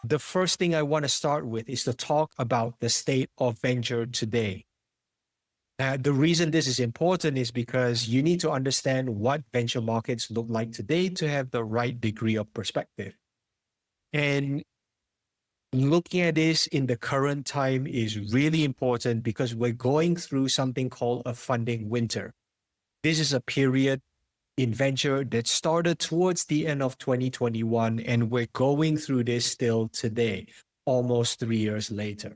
The first thing I want to start with is to talk about the state of venture today. The reason this is important is because you need to understand what venture markets look like today to have the right degree of perspective. And looking at this in the current time is really important because we're going through something called a funding winter. This is a period in venture that started towards the end of 2021, and we're going through this still today, almost 3 years later.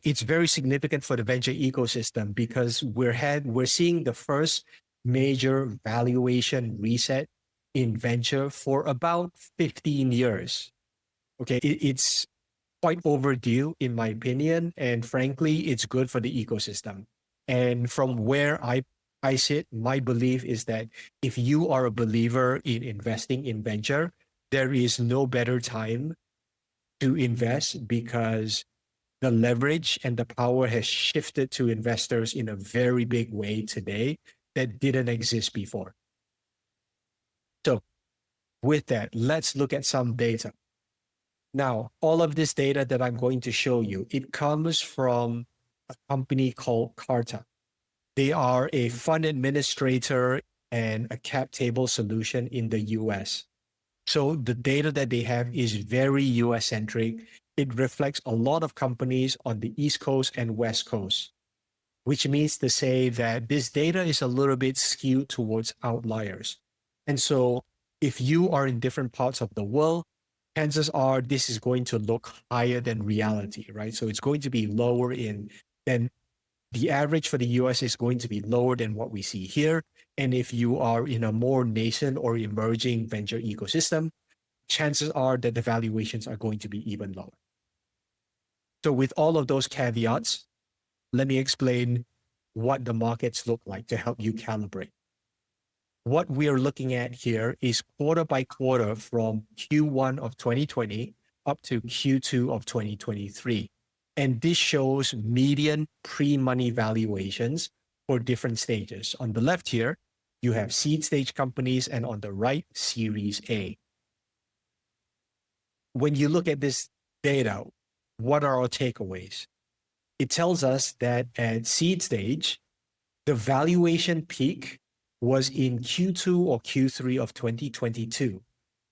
It's very significant for the venture ecosystem because we're seeing the first major valuation reset in venture for about 15 years. Okay, it's quite overdue in my opinion, and frankly, it's good for the ecosystem. And from where I sit, my belief is that if you are a believer in investing in venture, there is no better time to invest because the leverage and the power has shifted to investors in a very big way today that didn't exist before. So with that, let's look at some data. Now, all of this data that I'm going to show you, it comes from a company called Carta. They are a fund administrator and a cap table solution in the US. So the data that they have is very US centric. It reflects a lot of companies on the East Coast and West Coast, which means to say that this data is a little bit skewed towards outliers. And so if you are in different parts of the world, chances are this is going to look higher than reality, right? So it's going to be lower than the average for the US is going to be lower than what we see here. And if you are in a more nascent or emerging venture ecosystem, chances are that the valuations are going to be even lower. So with all of those caveats, let me explain what the markets look like to help you calibrate. What we are looking at here is quarter by quarter from Q1 of 2020 up to Q2 of 2023. And this shows median pre-money valuations for different stages. On the left here, you have seed stage companies, and on the right, Series A. When you look at this data, what are our takeaways? It tells us that at seed stage, the valuation peak was in Q2 or Q3 of 2022.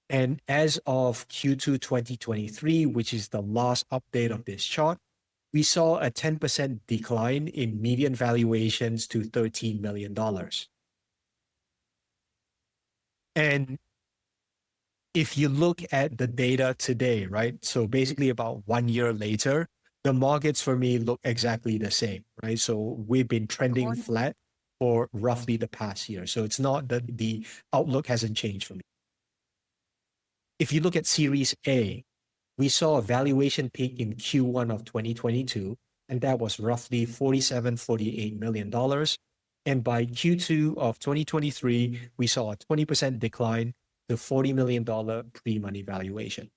And as of Q2 2023, which is the last update of this chart, we saw a 10% decline in median valuations to $13 million. And if you look at the data today, right? So basically about 1 year later, the markets for me look exactly the same, right? So we've been trending flat for roughly the past year. So it's not that the outlook hasn't changed for me. If you look at Series A, we saw a valuation peak in Q1 of 2022, and that was roughly $48 million. And by Q2 of 2023, we saw a 20% decline to $40 million pre-money valuation.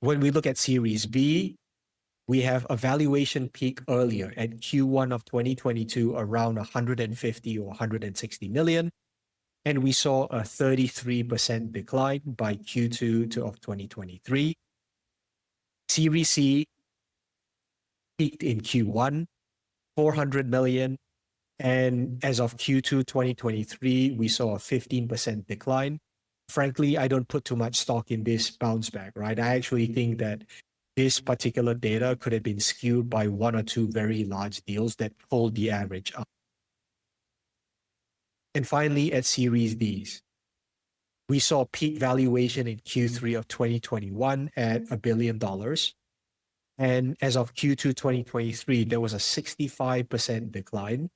When we look at Series B, we have a valuation peak earlier at Q1 of 2022 around 150 or 160 million. And we saw a 33% decline by Q2 of 2023. Series C peaked in Q1, 400 million. And as of Q2 2023, we saw a 15% decline. Frankly, I don't put too much stock in this bounce back, right? I actually think that this particular data could have been skewed by one or two very large deals that pulled the average up. And finally, at Series Ds, we saw peak valuation in Q3 of 2021 at $1 billion. And as of Q2 2023, there was a 65% decline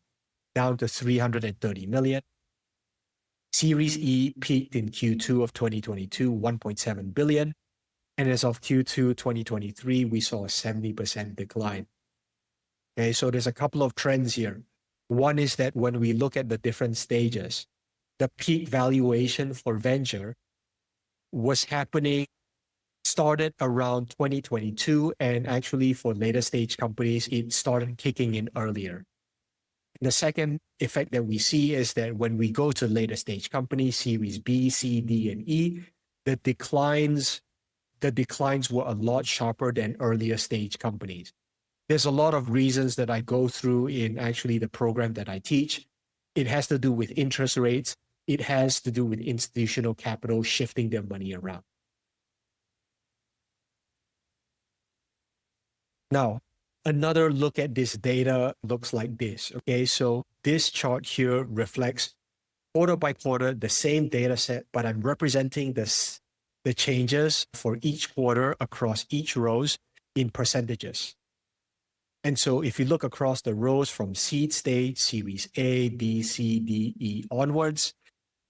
down to 330 million. Series E peaked in Q2 of 2022, 1.7 billion. And as of Q2 2023, we saw a 70% decline. Okay, so there's a couple of trends here. One is that when we look at the different stages, the peak valuation for venture was started around 2022, and actually for later stage companies, it started kicking in earlier. The second effect that we see is that when we go to later stage companies, Series B, C, D, and E, the declines were a lot sharper than earlier stage companies. There's a lot of reasons that I go through in actually the program that I teach. It has to do with interest rates. It has to do with institutional capital shifting their money around. Now, another look at this data looks like this. Okay, so this chart here reflects quarter by quarter the same data set, but I'm representing the changes for each quarter across each rows in percentages. And so if you look across the rows from seed stage, series A, B, C, D, E onwards,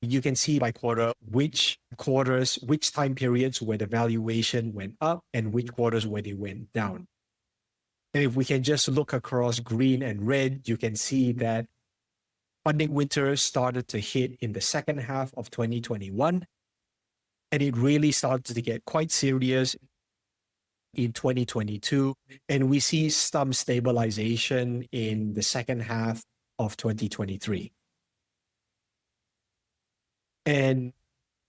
you can see by quarter which quarters, which time periods where the valuation went up and which quarters where they went down. And if we can just look across green and red, you can see that funding winter started to hit in the second half of 2021. And it really started to get quite serious in 2022. And we see some stabilization in the second half of 2023. And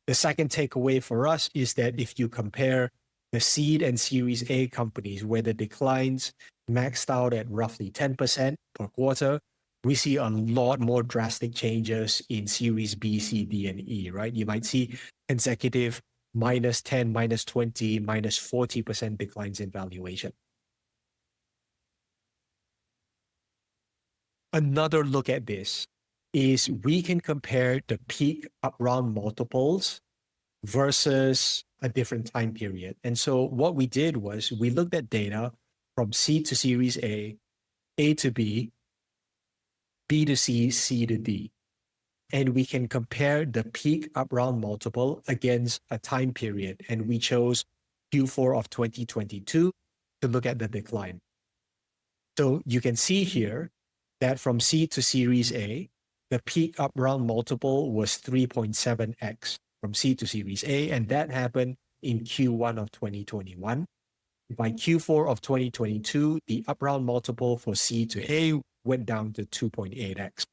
the second takeaway for us is that if you compare the seed and series A companies where the declines maxed out at roughly 10% per quarter, we see a lot more drastic changes in series B, C, D, and E, right? You might see consecutive minus 10, minus 20, minus 40% declines in valuation. Another look at this is we can compare the peak up round multiples versus a different time period. And so what we did was we looked at data from C to series A to B, B to C, C to D. And we can compare the peak up round multiple against a time period. And we chose Q4 of 2022 to look at the decline. So you can see here that from C to series A, the peak up round multiple was 3.7x from C to series A, and that happened in Q1 of 2021. By Q4 of 2022, the up round multiple for C to A went down to 2.8x.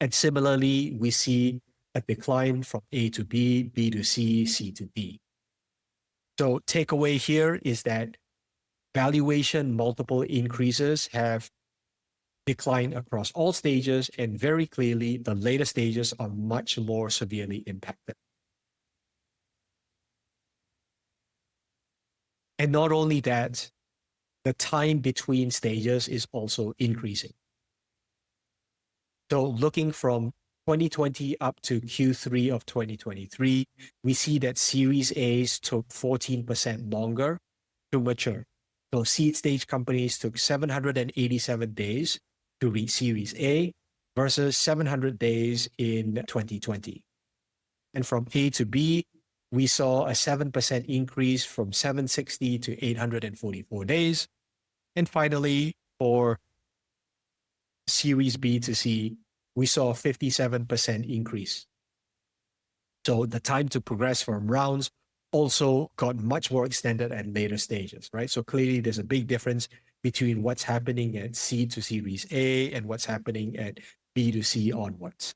And similarly, we see a decline from A to B, B to C, C to D. So takeaway here is that valuation multiple increases have declined across all stages, and very clearly, the later stages are much more severely impacted. And not only that, the time between stages is also increasing. So looking from 2020 up to Q3 of 2023, we see that Series A's took 14% longer to mature. So seed stage companies took 787 days to reach Series A versus 700 days in 2020. And from A to B, we saw a 7% increase from 760 to 844 days. And finally, for Series B to C, we saw a 57% increase. So the time to progress from rounds also got much more extended at later stages, right? So clearly there's a big difference between what's happening at C to Series A and what's happening at B to C onwards.